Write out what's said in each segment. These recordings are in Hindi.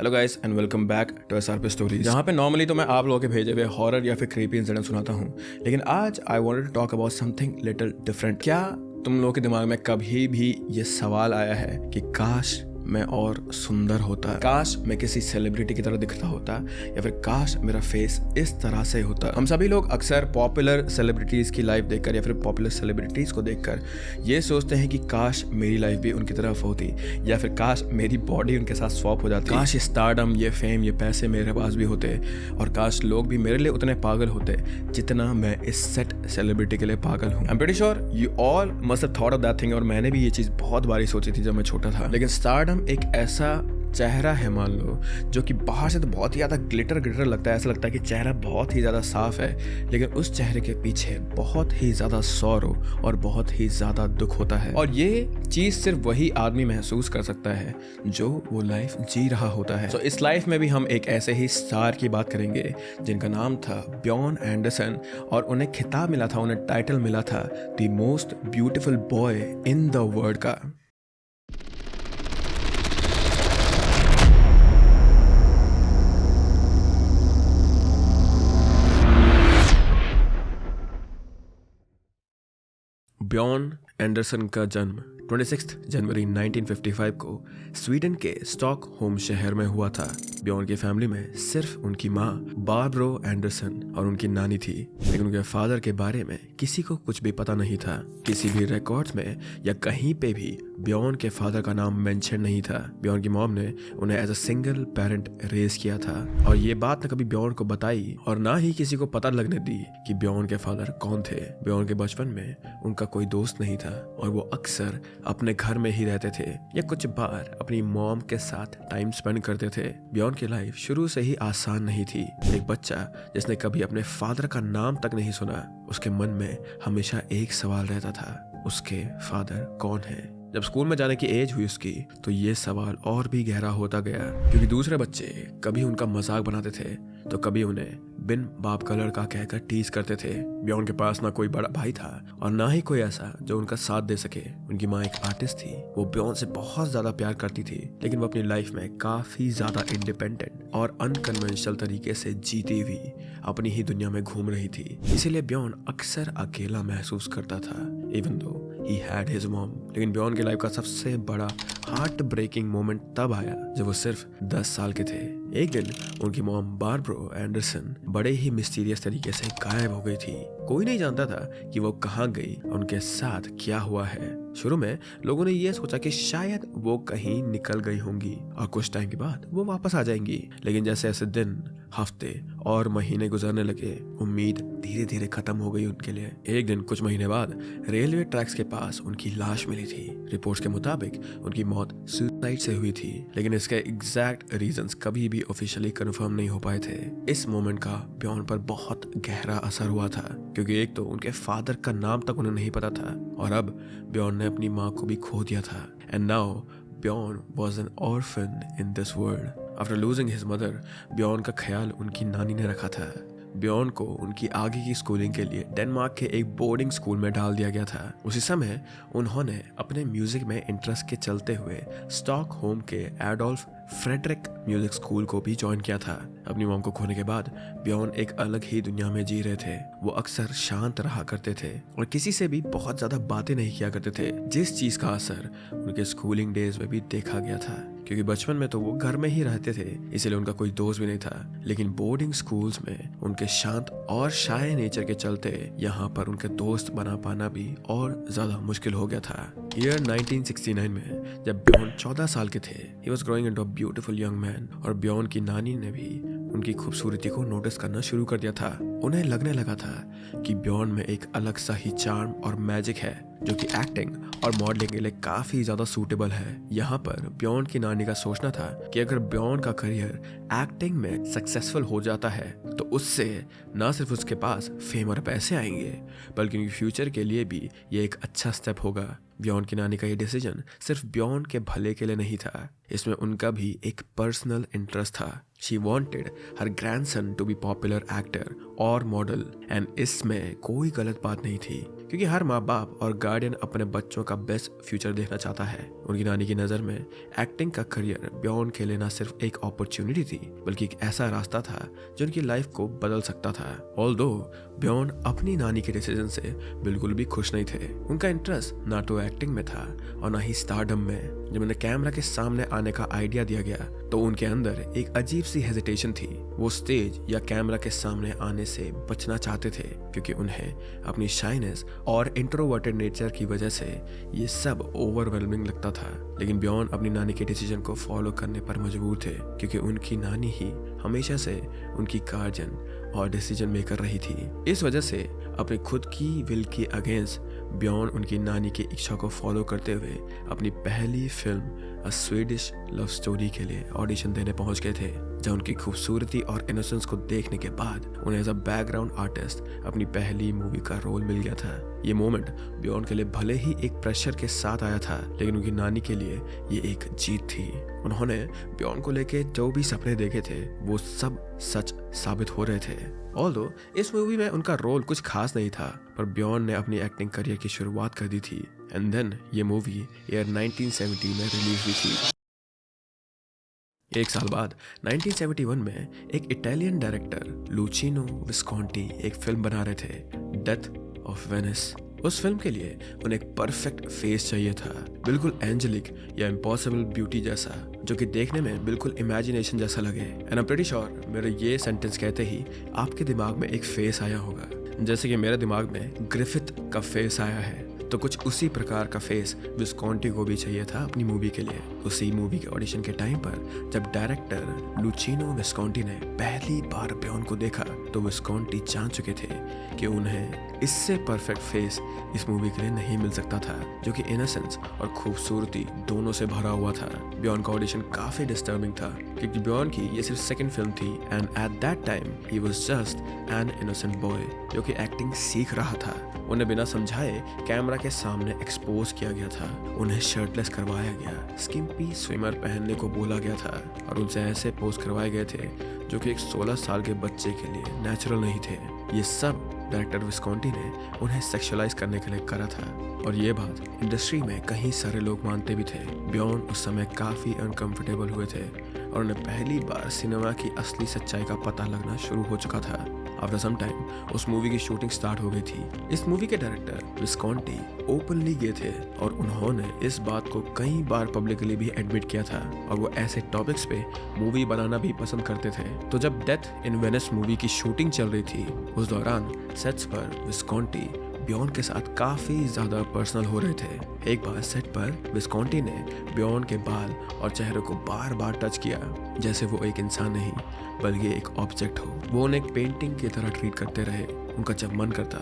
Hello guys and welcome back to SRP stories, जहाँ पे नॉर्मली तो मैं आप लोगों के भेजे हुए हॉरर या फिर क्रीपी इंसिडेंट सुनाता हूँ, लेकिन आज I wanted to talk about something little different. क्या तुम लोगों के दिमाग में कभी भी ये सवाल आया है कि काश मैं और सुंदर होता, काश मैं किसी सेलिब्रिटी की तरह दिखता होता, या फिर काश मेरा फेस इस तरह से होता। हम सभी लोग अक्सर पॉपुलर सेलिब्रिटीज की लाइफ देखकर या फिर पॉपुलर सेलिब्रिटीज को देखकर ये सोचते हैं कि काश मेरी लाइफ भी उनकी तरफ होती, या फिर काश मेरी बॉडी उनके साथ स्वैप हो जाती, काश ये स्टारडम, ये फेम, ये पैसे मेरे पास भी होते, और काश लोग भी मेरे लिए उतने पागल होते जितना मैं इस सेट सेलिब्रिटी के लिए पागल हूँ। I am pretty sure you all must have thought of that thing, और मैंने भी ये चीज बहुत बारी सोची थी जब मैं छोटा था। लेकिन स्टारडम एक ऐसा चेहरा है, मान लो, जो कि बाहर से तो बहुत ही ज़्यादा ग्लिटर लगता है, ऐसा लगता है कि चेहरा बहुत ही ज़्यादा साफ है, लेकिन उस चेहरे के पीछे बहुत ही ज़्यादा सौरो और बहुत ही ज़्यादा दुख होता है। और ये चीज़ सिर्फ वही आदमी महसूस कर सकता है जो वो लाइफ जी रहा होता है। तो इस लाइफ में भी हम एक ऐसे ही स्टार की बात करेंगे जिनका नाम था ब्यॉन एंडरसन, और उन्हें खिताब मिला था, उन्हें टाइटल मिला था the most beautiful boy in the world का। ब्यॉन एंडरसन का जन्म 26 जनवरी 1955 को स्वीडन के स्टॉकहोम शहर में हुआ था। ब्यॉन की फैमिली में सिर्फ उनकी माँ बारबरो एंडरसन और उनकी नानी थी, लेकिन उनके फादर के बारे में किसी को कुछ भी पता नहीं था। किसी भी रिकॉर्ड्स में या कहीं पे भी ब्यॉन के फादर का नाम मेंशन नहीं था। ब्यॉन की मॉम ने उन्हें as a single parent raise किया था, और ये बात न कभी ब्यॉन को बताई और ना ही किसी को पता लगने दी कि ब्यॉन के फादर कौन थे। ब्यॉन के बचपन में उनका कोई दोस्त नहीं था, और वो अक्सर अपने घर में ही रहते थे या कुछ बार अपनी मॉम के साथ टाइम स्पेंड करते थे। ब्यॉन की लाइफ शुरू से ही आसान नहीं थी। एक बच्चा जिसने कभी अपने फादर का नाम तक नहीं सुना, उसके मन में हमेशा एक सवाल रहता था, उसके फादर कौन है। जब स्कूल में जाने की एज हुई उसकी, तो ये सवाल और भी गहरा होता गया, क्योंकि दूसरे बच्चे कभी उनका मजाक बनाते थे तो कभी उन्हें बिन बाप का लड़का कहकर टीज करते थे। ब्यॉन के पास ना कोई बड़ा भाई था और ना ही कोई ऐसा जो उनका साथ दे सके। उनकी माँ एक आर्टिस्ट थी, वो ब्यॉन से बहुत ज्यादा प्यार करती थी, लेकिन वो अपनी लाइफ में काफी ज्यादा इंडिपेंडेंट और अनकन्वेंशनल तरीके से जीती हुई अपनी ही दुनिया में घूम रही थी। इसीलिए ब्यॉन अक्सर अकेला महसूस करता था, even though he had his mom. लेकिन ब्यॉन की लाइफ का सबसे बड़ा हार्ट ब्रेकिंग मोमेंट तब आया जब वो सिर्फ 10 साल के थे। एक दिन उनकी मॉम बारबरो एंडरसन बड़े ही मिस्टीरियस तरीके से गायब हो गई थी। कोई नहीं जानता था कि वो कहाँ गई, उनके साथ क्या हुआ है। शुरू में लोगों ने ये सोचा कि शायद वो कहीं निकल गई होंगी और कुछ टाइम के बाद वो वापस आ जाएंगी, लेकिन जैसे ऐसे दिन, हफ्ते और महीने गुजरने लगे, उम्मीद धीरे धीरे खत्म हो गई उनके लिए। एक दिन कुछ महीने बाद रेलवे ट्रैक्स के पास उनकी लाश मिली थी। रिपोर्ट्स के मुताबिक उनकी मौत सुसाइड से हुई थी, लेकिन इसके एग्जैक्ट रीजंस कभी भी ऑफिशियली कंफर्म नहीं हो पाए थे। इस मोमेंट का ब्यॉन पर बहुत गहरा असर हुआ था, क्योंकि एक तो उनके फादर का नाम तक उन्हें नहीं पता था, और अब ब्यॉन ने अपनी माँ को भी खो दिया था। And now Bjorn was an orphan in this world. After losing his mother, Bjorn का ख्याल उनकी नानी ने रखा था। ब्यॉन को उनकी आगे की स्कूलिंग के लिए डेनमार्क के एक बोर्डिंग स्कूल में डाल दिया गया था। उसी समय उन्होंने अपने म्यूजिक में इंटरेस्ट के चलते हुए स्टॉकहोम के एडोल्फ फ्रेडरिक म्यूजिक स्कूल को भी ज्वाइन किया था। अपनी मॉम को खोने के बाद ब्यॉन एक अलग ही दुनिया में जी रहे थे। वो अक्सर शांत रहा करते थे और किसी से भी बहुत ज्यादा बातें नहीं किया करते थे, जिस चीज का असर उनके स्कूलिंग डेज में भी देखा गया था, क्योंकि बचपन में तो वो घर में ही रहते थे, इसलिए उनका कोई दोस्त भी नहीं था। लेकिन बोर्डिंग स्कूल्स में उनके शांत और शाय नेचर के चलते यहाँ पर उनके दोस्त बना पाना भी और ज्यादा मुश्किल हो गया था। ईयर 1969 में जब ब्यॉन 14 साल के थे, he was growing into a beautiful young man, और ब्यॉन की नानी ने भी उनकी खूबसूरती को नोटिस करना शुरू कर दिया था। उन्हें लगने लगा था कि ब्यॉन में एक अलग सा ही चार्म और मैजिक है, जो कि एक्टिंग और मॉडलिंग के लिए काफी ज्यादा सूटेबल है। यहाँ पर ब्यॉन की नानी का सोचना था कि अगर ब्यॉन का करियर एक्टिंग में सक्सेसफुल हो जाता है, तो उससे न सिर्फ उसके पास फेम और पैसे आएंगे, बल्कि उनके फ्यूचर के लिए भी ये एक अच्छा स्टेप होगा। ब्यॉन की नानी का ये डिसीजन सिर्फ ब्यॉन के भले के लिए नहीं था, इसमें उनका भी एक पर्सनल इंटरेस्ट था। She wanted her grandson to be popular actor और मॉडल, एंड इसमें कोई गलत बात नहीं थी, क्योंकि हर माँ बाप और गार्डियन अपने बच्चों का बेस्ट फ्यूचर देखना चाहता है। उनकी नानी की नज़र में एक्टिंग का करियर ब्योन के लिए न सिर्फ एक अपॉर्चुनिटी थी बल्कि एक ऐसा रास्ता था जो उनकी लाइफ को बदल सकता था। ऑल्दो ब्योन अपनी नानी के डिसीजन से बिल्कुल भी खुश नहीं थे। उनका इंटरेस्ट ना तो एक्टिंग में था और ना ही स्टारडम में। जब उन्हें कैमरा के सामने आने का आइडिया दिया गया तो उनके अंदर एक अजीब सी हेजिटेशन थी। वो स्टेज या कैमरा के सामने आने से बचना चाहते थे क्योंकि उन्हें अपनी शाइनेस और इंट्रोवर्टेड नेचर की वजह से ये सब ओवरवेलमिंग लगता था। लेकिन ब्योन अपनी नानी के डिसीजन को फॉलो करने पर मजबूर थे क्योंकि उनकी नानी ही हमेशा से उनकी गार्जियन और डिसीजन मेकर रही थी। इस वजह से अपनी खुद की विल की अगेंस्ट ब्योन उनकी नानी की इच्छा को फॉलो करते हुए अपनी पहली फिल्म अ स्वीडिश लव स्टोरी के लिए ऑडिशन देने पहुंच गए थे, जहां उनकी खूबसूरती और इनोसेंस को देखने के बाद उन्हें एज अ बैकग्राउंड आर्टिस्ट अपनी पहली मूवी का रोल मिल गया था। ये मोमेंट ब्योन के लिए भले ही एक प्रेशर के साथ आया था लेकिन उनकी नानी के लिए ये एक जीत थी। उन्होंने ब्योन को लेके जो भी सपने देखे थे वो सब सच साबित हो रहे थे। ऑल्दो इस मूवी में उनका रोल कुछ खास नहीं था पर ब्योन ने अपनी एक्टिंग करियर की शुरुआत कर दी थी। एंड देन ये मूवी ईयर 1970 में रिलीज हुई थी। एक साल बाद 1971 में एक इटालियन डायरेक्टर लुचिनो विस्कॉन्टी एक फिल्म बना रहे थे, डेथ ऑफ वेनिस। उस फिल्म के लिए उन्हें एक परफेक्ट फेस चाहिए था, बिल्कुल एंजेलिक या इम्पॉसिबल ब्यूटी जैसा, जो कि देखने में बिल्कुल इमेजिनेशन जैसा लगे। And I am pretty sure मेरे ये सेंटेंस कहते ही आपके दिमाग में एक फेस आया होगा, जैसे कि मेरे दिमाग में ग्रिफिथ का फेस आया है। तो कुछ उसी प्रकार का फेस विस्कॉन्टी को भी चाहिए था अपनी मूवी के लिए। उसी मूवी के ऑडिशन के टाइम पर जब डायरेक्टर लुचिनो विस्कॉन्टी ने पहली बार ब्योन को देखा तो विस्कॉन्टी जान चुके थे कि उन्हें इससे परफेक्ट फेस इस मूवी के लिए नहीं मिल सकता था, जो कि इनोसेंस और खूबसूरती दोनों से भरा हुआ था। ब्योन का ऑडिशन काफी डिस्टर्बिंग था क्योंकि ब्योन की ये सिर्फ सेकंड फिल्म थी and at that time he was just an innocent boy जो कि एक्टिंग सीख रहा था। उन्हें बिना समझाए कैमरा के सामने एक्सपोज किया गया था, उन्हें शर्टलेस करवाया गया, स्किम्पी स्विमर पहनने को बोला गया था और उनसे ऐसे पोज करवाए गए थे जो कि एक 16 साल के बच्चे के लिए नेचुरल नहीं थे। ये सब डायरेक्टर विस्कॉन्टी ने उन्हें सेक्सुअलाइज करने के लिए करा था और ये बात इंडस्ट्री में कई सारे लोग मानते भी थे। ब्योन उस समय काफी अनकंफर्टेबल हुए थे और उन्हें पहली बार सिनेमा की असली सच्चाई का पता लगना शुरू हो चुका था। आफ्टर सम टाइम उस मूवी की शूटिंग स्टार्ट हो गई थी। इस मूवी के डायरेक्टर विस्कॉन्टी ओपनली गे थे और उन्होंने इस बात को कई बार पब्लिकली भी एडमिट किया था और वो ऐसे टॉपिक्स पे मूवी बनाना भी पसंद करते थे। तो जब डेथ इन वेनिस मूवी की शूटिंग चल रही थी उस दौरान सेट्स पर विस्कॉन्टी ब्योन के साथ काफी ज्यादा पर्सनल हो रहे थे। एक बार सेट पर विस्कॉन्टी ने ब्योन के बाल और चेहरे को बार बार टच किया जैसे वो एक इंसान नहीं बल्कि एक ऑब्जेक्ट हो। वो उन्हें एक पेंटिंग की तरह ट्रीट करते रहे। उनका जब मन करता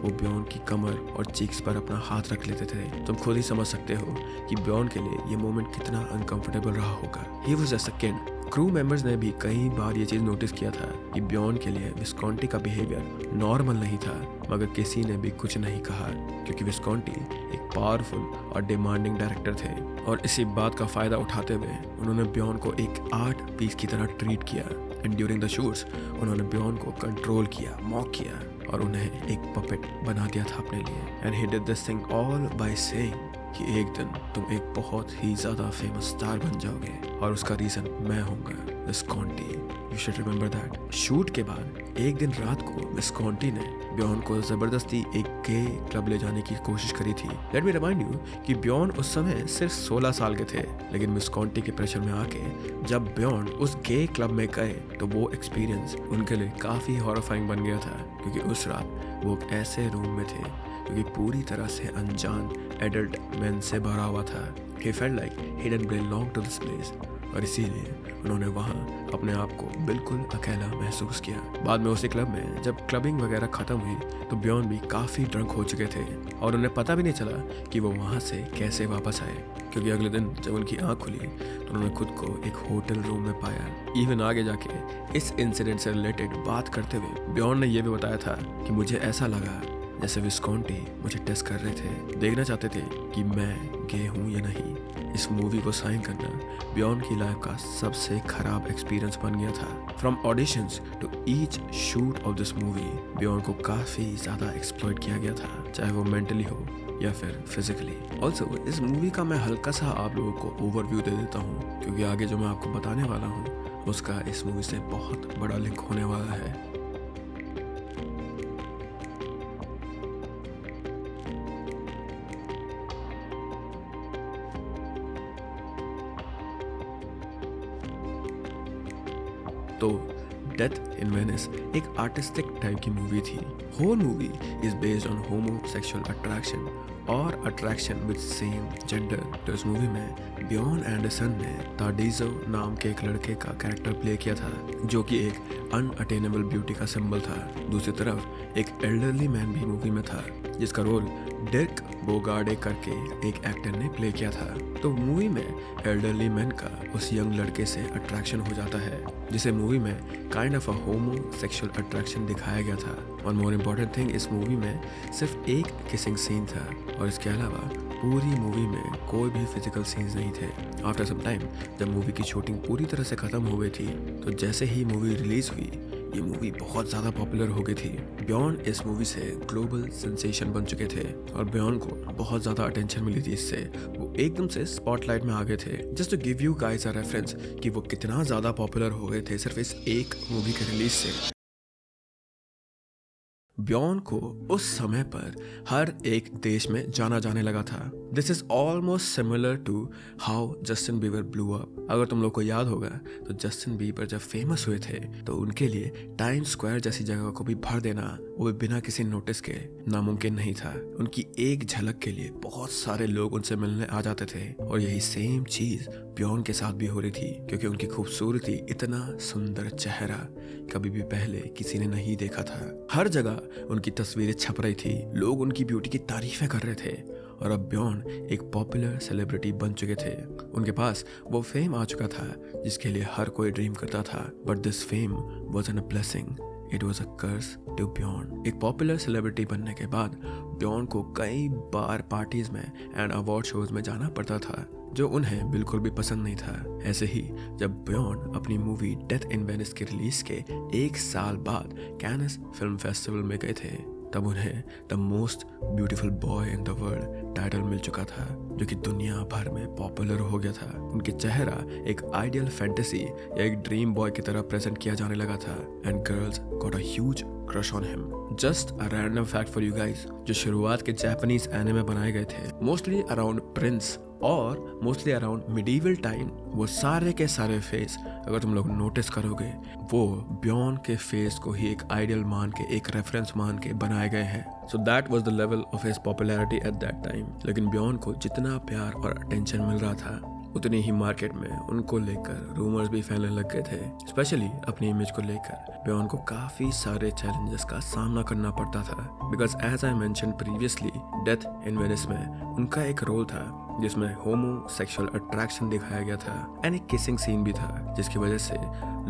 वो ब्योन की कमर और चीक्स पर अपना हाथ रख लेते थे। तुम खुद ही समझ सकते हो कि ब्योन के लिए ये मोमेंट कितना अनकंफर्टेबल रहा होगा। He was just a kid। Crew members ने भी कई बार ये चीज नोटिस किया था कि ब्योन के लिए विस्कॉन्टी का बिहेवियर नॉर्मल नहीं था, मगर किसी ने भी कुछ नहीं कहा क्योंकि विस्कॉन्टी एक पावरफुल और डिमांडिंग डायरेक्टर थे और इसी बात का फायदा उठाते हुए उन्होंने ब्योन को एक आर्ट पीस की तरह ट्रीट किया। एंड ड्यूरिंग द शूट्स उन्होंने ब्योन को कंट्रोल किया, मॉक किया और उन्हें एक पपेट बना दिया था अपने लिए। And he did this thing all by saying कि एक दिन तुम एक बहुत ही ज्यादा फेमस स्टार बन जाओगे और उसका रीजन मैं होऊंगा, Visconti. You should remember that. Shoot के बाद एक दिन रात को विस्कॉन्टी ने ब्योन को जबरदस्ती एक गे क्लब ले जाने की कोशिश करी थी। लेट मी रिमाइंड यू कि ब्योन उस समय सिर्फ 16 साल के थे, लेकिन विस्कॉन्टी के प्रेशर में आके जब ब्योन उस गे क्लब में गए तो वो एक्सपीरियंस उनके लिए काफी हॉरिफाइंग बन गया था क्योंकि उस रात वो एक ऐसे रूम में थे जो कि पूरी तरह से अनजान एडल्ट मैन से भरा हुआ था। He felt like he didn't belong to this place और इसीलिए उन्होंने वहाँ अपने आप को बिल्कुल अकेला महसूस किया। बाद में उसी क्लब में जब क्लबिंग वगैरह खत्म हुई तो ब्योन भी काफ़ी ड्रंक हो चुके थे और उन्हें पता भी नहीं चला कि वो वहाँ से कैसे वापस आए, क्योंकि अगले दिन जब उनकी आँख खुली तो उन्होंने खुद को एक होटल रूम में पाया। इवन आगे जाके इस इंसिडेंट से रिलेटेड बात करते हुए ब्योन ने यह भी बताया था कि मुझे ऐसा लगा जैसे विस्कॉन्टी मुझे टेस्ट कर रहे थे, देखना चाहते थे कि मैं गे हूँ या नहीं। इस मूवी को साइन करना बियॉन की लाइफ का सबसे खराब एक्सपीरियंस बन गया था। From auditions to each shoot of this movie Bjorn को काफ़ी ज़्यादा एक्सप्लॉइट किया गया था, चाहे वो मेंटली हो या फिर फिजिकली। ऑल्सो इस मूवी का मैं हल्का सा आप लोगों को ओवरव्यू दे देता हूँ, क्योंकि आगे जो मैं आपको बताने वाला हूँ उसका इस मूवी से बहुत बड़ा लिंक होने वाला है। तो डेथ इन वेनिस एक आर्टिस्टिक टाइप की मूवी थी। Whole movie is based on homosexual attraction और अट्रैक्शन विद सेम जेंडर। तो इस मूवी में बियॉन एंडरसन ने ताडिजो नाम के एक लड़के का कैरेक्टर प्ले किया था, जो कि एक अनअटेनेबल ब्यूटी का सिंबल था। दूसरी तरफ एक एल्डरली मैन भी मूवी में था, जिसका रोल डिर्क बोगार्डे करके एक एक्टर ने प्ले किया था। तो मूवी में एल्डरली मैन का उस यंग लड़के से अट्रैक्शन हो जाता है, जिसे मूवी में kind of a homosexual attraction दिखाया गया था। और मोर इम्पोर्टेंट थिंग, इस मूवी में सिर्फ एक किसिंग सीन था और इसके अलावा पूरी मूवी में कोई भी फिजिकल सीन्स नहीं थे। आफ्टर सम टाइम जब मूवी की शूटिंग पूरी तरह से खत्म हो गई थी, तो जैसे ही मूवी रिलीज हुई, ये मूवी बहुत ज़्यादा पॉपुलर हो गई थी। बियॉन इस मूवी से ग्लोबल सेंसेशन बन चुके थे और बियॉन को बहुत ज़्यादा अटेंशन मिली थी इससे। वो एकदम से स्पॉटलाइट में आ गए थे। Just to give you guys a reference कि वो कितना ज़्यादा पॉपुलर हो गए थे सिर्फ इस एक मूवी के रिलीज से। बियॉन को उस समय पर हर एक देश में जाना जाने लगा था। This is almost similar to how Justin Bieber blew up. अगर तुम लोग को याद होगा तो जस्टिन बीबर जब फेमस हुए थे तो उनके लिए टाइम स्क्वायर जैसी जगह को भी भर देना, वो भी बिना किसी नोटिस के, नामुमकिन नहीं था। उनकी एक झलक के लिए बहुत सारे लोग उनसे मिलने आ जाते थे और यही सेम चीज बियॉन के साथ भी हो रही थी, क्योंकि उनकी खूबसूरती, इतना सुंदर चेहरा कभी भी पहले किसी ने नहीं देखा था। हर जगह उनकी तस्वीरें छप रही थी, लोग उनकी ब्यूटी की तारीफें कर रहे थे और अब बियॉन एक पॉपुलर सेलिब्रिटी बन चुके थे। उनके पास वो फेम आ चुका था जिसके लिए हर कोई ड्रीम करता था। But this fame wasn't a blessing, it was a curse to Bjorn. एक पॉपुलर सेलिब्रिटी बनने के बाद बियॉन को कई बार पार्टीज में एंड अवार्ड शोज में जाना पड़ता था, जो उन्हें बिल्कुल भी पसंद नहीं था। ऐसे ही जब बियॉन अपनी मूवी डेथ इन वेनिस के रिलीज के एक साल बाद कैनस फिल्म फेस्टिवल में गए थे, तब उन्हें the most beautiful boy in the world title मिल चुका था, जो कि दुनिया भर में पॉपुलर हो गया था। उनके चेहरा एक आइडियल फैंटेसी या एक ड्रीम बॉय की तरह प्रेजेंट किया जाने लगा था and girls got a huge crush on him. Just a random fact for you guys, जो शुरुआत के जापानीज एनिमे बनाए गए थे मोस्टली अराउंड प्रिंस और मोस्टली अराउंड मिडीवल टाइम, वो सारे के सारे फेस अगर तुम लोग नोटिस करोगे, वो बियॉन के फेस को ही एक आइडियल मान के, एक रेफरेंस मान के बनाए गए हैं। So that was the level of his popularity at that time. लेकिन बियॉन को जितना प्यार और अटेंशन मिल रहा था, उतनी ही मार्केट में उनको लेकर रूमर्स भी फैलने लग गए थे। स्पेशली अपनी इमेज को लेकर बियॉन को काफी सारे चैलेंजेस का सामना करना पड़ता था, because as I mention previously, death in Venice में उनका एक रोल था जिसमें होमोसेक्सुअल अट्रैक्शन दिखाया गया था एंड एक किसिंग सीन भी था, जिसकी वजह से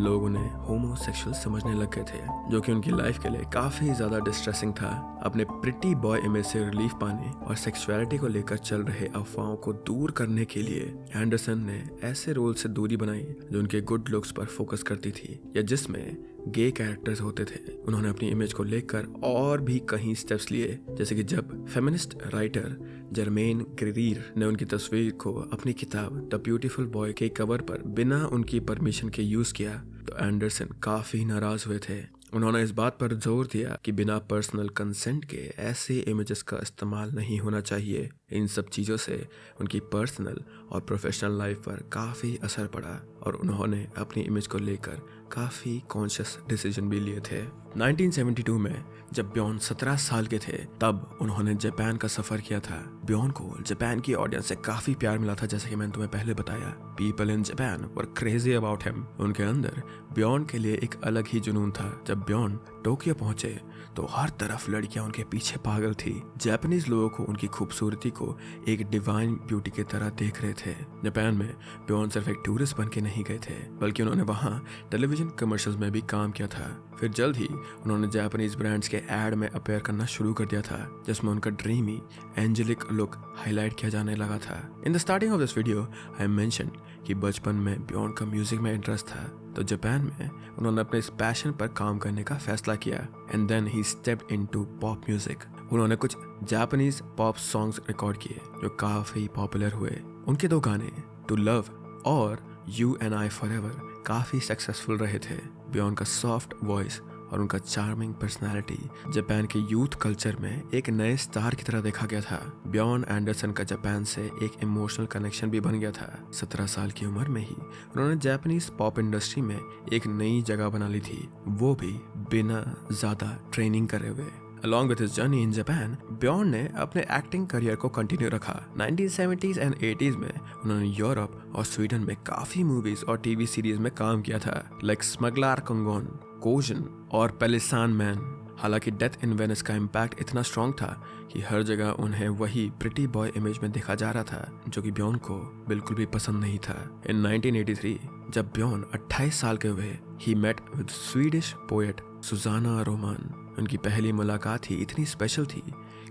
लोग उन्हें होमोसेक्सुअल समझने लग गए थे, जो कि उनकी लाइफ के लिए काफी ज्यादा डिस्ट्रेसिंग था। अपने प्रिटी बॉय इमेज से रिलीफ पाने और सेक्सुअलिटी को लेकर चल रहे अफवाहों को दूर करने के लिए एंडरसन ने ऐसे रोल से दूरी बनाई जो उनके गुड लुक्स पर फोकस करती थी या जिसमें गे कैरेक्टर्स होते थे। उन्होंने अपनी इमेज को लेकर और भी कई स्टेप्स लिए, जैसे कि जब फेमिनिस्ट राइटर जर्मेन ग्रेरियर ने उनकी तस्वीर को अपनी किताब द ब्यूटीफुल बॉय के कवर पर बिना उनकी परमिशन के यूज किया, तो एंडरसन काफी नाराज हुए थे। उन्होंने इस बात पर जोर दिया कि बिना पर्सनल कंसेंट के ऐसे इमेजेस का इस्तेमाल नहीं होना चाहिए। इन सब चीज़ों से उनकी पर्सनल और प्रोफेशनल लाइफ पर काफ़ी असर पड़ा और उन्होंने अपनी इमेज को लेकर काफ़ी कॉन्शियस डिसीजन भी लिए थे। 1972 में जब बियॉन 17 साल के थे, तब उन्होंने जापान का सफ़र किया था। बियॉन को जापान की ऑडियंस से काफ़ी प्यार मिला था, जैसे कि मैंने तुम्हें पहले बताया। People in Japan were crazy about him. उनके अंदर बियॉन के लिए एक अलग ही जुनून था। जब बियॉन टोक्यो पहुंचे तो हर तरफ लड़कियां उनके पीछे पागल थी। जापानीज लोगों को उनकी खूबसूरती को एक डिवाइन ब्यूटी की तरह देख रहे थे। जापान में बियॉन सिर्फ एक टूरिस्ट बन के नहीं गए थे, बल्कि उन्होंने वहाँ टेलीविजन कमर्शियल्स में भी काम किया था। फिर जल्द ही उन्होंने जापानीज ब्रांड्स के एड में अपेयर करना शुरू कर दिया था, जिसमें उनका ड्रीमी एंजेलिक लुक हाईलाइट किया जाने लगा था। In the starting of this video I mention कि बचपन में बियॉन का म्यूजिक में इंटरेस्ट था, तो जापान में उन्होंने अपने इस पैशन पर काम करने का फैसला किया and then he stepped into pop music. उन्होंने कुछ जापानीज पॉप सॉन्ग्स रिकॉर्ड किए जो काफी पॉपुलर हुए। उनके 2 गाने टू लव और यू एंड आई फॉरएवर काफी सक्सेसफुल रहे थे। बियॉन का सॉफ्ट वॉइस और उनका चार्मिंग पर्सनालिटी जापान के यूथ कल्चर में एक नए स्टार की तरह देखा गया था। बियॉन एंडरसन का जापान से एक इमोशनल कनेक्शन भी बन गया था। 17 साल की उम्र में ही उन्होंने जापानीज पॉप इंडस्ट्री में एक नई जगह बना ली थी, वो भी बिना ज्यादा ट्रेनिंग करे हुए। Along with his journey in Japan, बियॉन ने अपने एक्टिंग करियर को कंटिन्यू रखा। 1970s एंड 80s में उन्होंने यूरोप और स्वीडन में काफी मूवीज और टीवी सीरीज में काम किया था, लाइक स्मगलर कंगोन, कोजन और पेलिसान मैन। हालांकि डेथ इन वेनिस का इम्पैक्ट इतना स्ट्रॉन्ग था कि हर जगह उन्हें वही प्रिटी बॉय इमेज में देखा जा रहा था, जो कि बियॉन को बिल्कुल भी पसंद नहीं था। इन 1983 जब बियॉन 28 साल के हुए, he met with Swedish poet Susanna Roman. उनकी पहली मुलाकात ही इतनी स्पेशल थी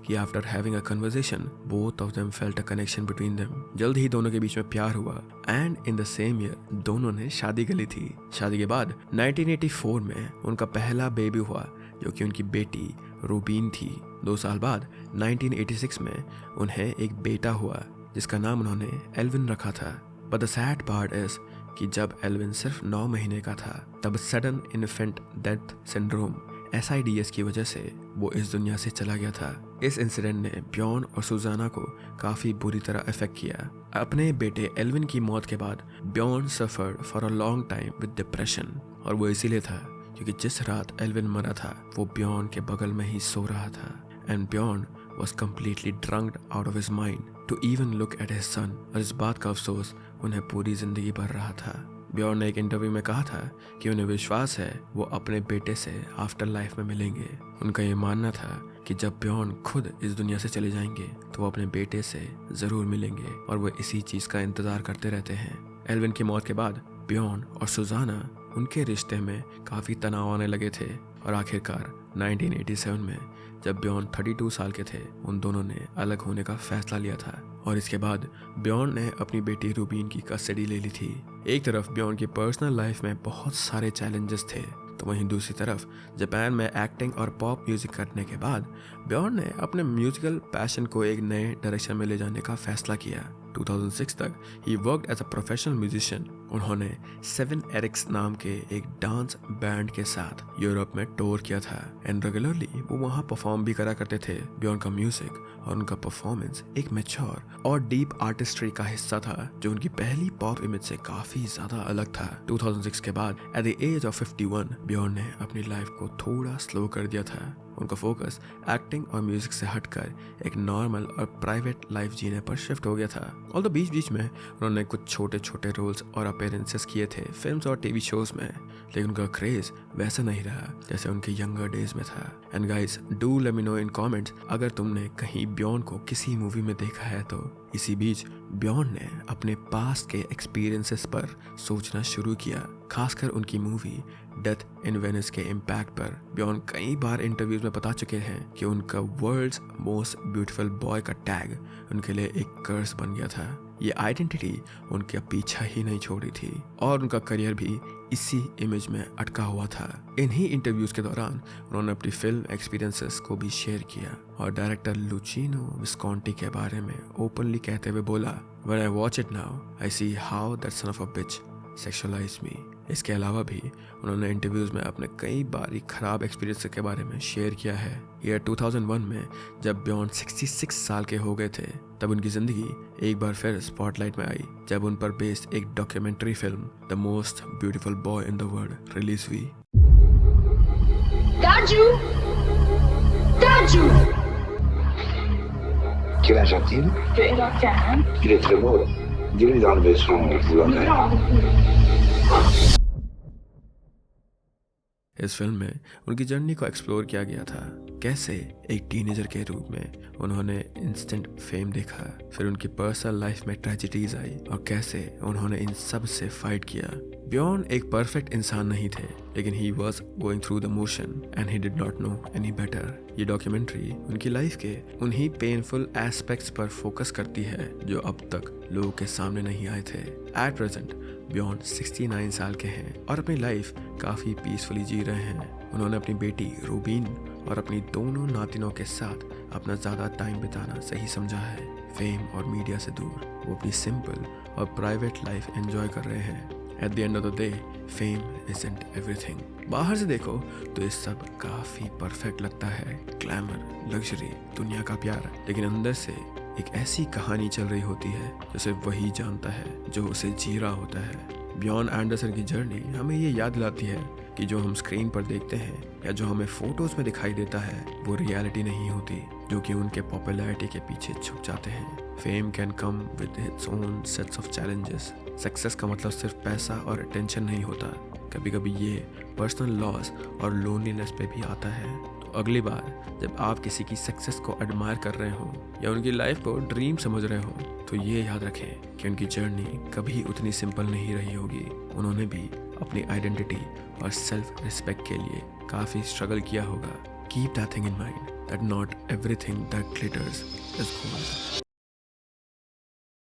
कि after having a conversation both of them felt a connection between them. जल्द ही दोनों के बीच में प्यार हुआ and in the same year दोनों ने शादी कर ली थी। शादी के बाद 1984 में उनका पहला बेबी हुआ, जो कि उनकी बेटी रूबीन थी। 2 साल बाद 1986 में उन्हें एक बेटा हुआ, जिसका नाम उन्होंने एल्विन रखा था। But the sad part is कि जब एल्विन सिर्फ 9 महीने का था, तब sudden infant death syndrome SIDS की वजह से वो इस दुनिया से चला गया था। इस इंसिडेंट ने बियॉन और सुजाना को काफी बुरी तरह अफेक्ट किया। अपने बेटे एल्विन की मौत के बाद Bjorn suffered for a long time with depression, और वो इसीलिए था क्योंकि जिस रात एल्विन मरा था वो बियॉन के बगल में ही सो रहा था and बियॉन was completely drunk out of his mind to even look at his son। और इस बात का अफसोस उन्हें पूरी जिंदगी भर रहा था। बियॉन ने एक इंटरव्यू में कहा था कि उन्हें विश्वास है वो अपने बेटे से आफ्टर लाइफ में मिलेंगे। उनका ये मानना था कि जब बियॉन खुद इस दुनिया से चले जाएंगे तो वो अपने बेटे से जरूर मिलेंगे, और वो इसी चीज का इंतजार करते रहते हैं। एल्विन की मौत के बाद बियॉन और सुजाना उनके रिश्ते में काफी तनाव आने लगे थे, और आखिरकार 1987 में जब बियॉन 32 साल के थे, उन दोनों ने अलग होने का फैसला लिया था। और इसके बाद बियॉन ने अपनी बेटी रूबीन की कस्टडी ले ली थी। एक तरफ बियॉन की पर्सनल लाइफ में बहुत सारे चैलेंजेस थे, तो वहीं दूसरी तरफ जापान में एक्टिंग और पॉप म्यूजिक करने के बाद बियॉन ने अपने म्यूजिकल पैशन को एक नए डायरेक्शन में ले जाने का फैसला किया। 2006 तक he worked as a professional musician. उन्होंने 7 एरिक्स नाम के एक डांस बैंड के साथ यूरोप में टूर किया था एंड रेगुलरली वो वहाँ परफॉर्म भी करा करते थे। बियॉन का म्यूजिक और उनका परफॉर्मेंस एक मैच्योर और डीप आर्टिस्ट्री का हिस्सा था, जो उनकी पहली पॉप इमेज से काफी ज्यादा अलग था। 2006 के बाद एट द एज ऑफ 51 बियॉन ने अपनी लाइफ को थोड़ा स्लो कर दिया था। उनका फोकस एक्टिंग और म्यूजिक से हटकर एक नॉर्मल और प्राइवेट लाइफ जीने पर शिफ्ट हो गया था। ऑल्दो बीच बीच में उन्होंने कुछ छोटे छोटे रोल्स और अपीयरेंसेस किए थे फिल्म्स और टीवी शोज में, लेकिन उनका क्रेज वैसा नहीं रहा जैसे उनके यंगर डेज में था। And guys, do let me know in comments अगर तुमने कहीं बियॉन को किसी मूवी में देखा है तो। इसी बीच बियॉन ने अपने पास्ट के एक्सपीरियंसेस पर सोचना शुरू किया, खासकर उनकी मूवी डेथ इन वेनिस के इम्पैक्ट पर। बियॉन कई बार इंटरव्यूज में बता चुके हैं कि उनका वर्ल्ड्स मोस्ट ब्यूटीफुल बॉय का टैग उनके लिए एक कर्स बन गया था। ये आइडेंटिटी उनका पीछा ही नहीं छोड़ी थी और उनका करियर भी इसी इमेज में अटका हुआ था। इन्हीं इंटरव्यूज के दौरान उन्होंने अपनी फिल्म एक्सपीरियंसेस को भी शेयर किया और डायरेक्टर लुचिनो विस्कॉन्टी के बारे में ओपनली कहते हुए बोला, When I watch it now, I see how that son of a bitch sexualized me। इसके अलावा भी उन्होंने इंटरव्यूज में अपने कई बारी खराब एक्सपीरियंस के बारे में शेयर किया है। ईयर 2001 में जब बियॉन 66 साल के हो गए थे, तब उनकी जिंदगी एक बार फिर स्पॉटलाइट में आई जब उन पर बेस्ड एक documentary film the most beautiful boy in the world release हुई। Dadju! Dadju! Quel âge a-t-il? Il a 15. Il est très beau. Dis-lui d'enlever son boulogne. इस फिल्म में उनकी जर्नी को एक्सप्लोर किया गया था, कैसे एक टीनेजर के रूप में उन्होंने इंस्टेंट फेम देखा, फिर उनकी पर्सनल लाइफ में ट्रेजेडीज आई और कैसे उन्होंने इन सब से फाइट किया। बियॉन एक परफेक्ट इंसान नहीं थे, लेकिन he was going through the motion and he did not know any better. ये डॉक्यूमेंट्री उनकी लाइफ के उन्हीं पेनफुल एस्पेक्ट्स पर फोकस करती है जो अब तक लोगों के सामने नहीं आए थे। एट प्रेजेंट बियॉन 69 साल के हैं और अपनी लाइफ काफ़ी पीसफुली जी रहे हैं। उन्होंने अपनी बेटी रूबीन और अपनी दोनों नातिनों के साथ अपना ज़्यादा टाइम बिताना सही समझा है। फेम और मीडिया से दूर वो अपनी सिंपल और प्राइवेट लाइफ एंजॉय कर रहे हैं। At the end of the day fame isn't everything. बाहर से देखो तो ये सब काफ़ी परफेक्ट लगता है, ग्लैमर, लग्जरी, दुनिया का प्यार, लेकिन अंदर से एक ऐसी कहानी चल रही होती है जो सिर्फ वही जानता है जो उसे जी रहा होता है। बियॉन एंडरसन की जर्नी हमें ये याद दिलाती है कि जो हम स्क्रीन पर देखते हैं या जो हमें फोटोज में दिखाई देता है वो रियलिटी नहीं होती, जो कि उनके पॉपुलैरिटी के पीछे छुप जाते हैं। Fame can come with its own sets of challenges. Success का मतलब सिर्फ पैसा और अटेंशन नहीं होता, कभी कभी ये पर्सनल लॉस और लोनलीनेस पे भी आता है। तो अगली बार जब आप किसी की सक्सेस को एडमायर कर रहे हो या उनकी लाइफ को ड्रीम समझ रहे हो तो ये याद रखें कि उनकी जर्नी कभी उतनी सिंपल नहीं रही होगी। उन्होंने भी अपनी आइडेंटिटी और सेल्फ रिस्पेक्ट के लिए काफ़ी स्ट्रगल किया होगा। Keep that thing in mind that not everything that glitters is gold.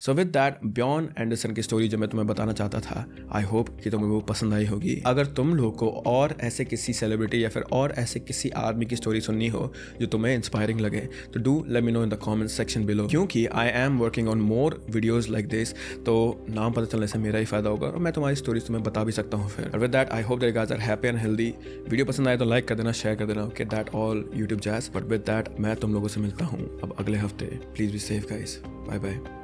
So with that Bjorn Andresen की स्टोरी जो मैं तुम्हें बताना चाहता था, आई होप कि तुम्हें वो पसंद आई होगी। अगर तुम लोग को और ऐसे किसी सेलिब्रिटी या फिर और ऐसे किसी आदमी की स्टोरी सुननी हो जो तुम्हें इंस्पायरिंग लगे तो do let me know in the comment section below, क्योंकि I am working on more videos like this. तो नाम पता चलने से मेरा ही फायदा होगा और मैं तुम्हारी स्टोरीज तुम्हें बता भी सकता हूँ फिर। With that I hope that guys are happy and healthy. Video पसंद आए तो लाइक कर देना, शेयर कर देना, okay, that all YouTube jazz. But with that मैं तुम लोगों से मिलता हूँ अब अगले हफ्ते। Please be safe guys, bye bye.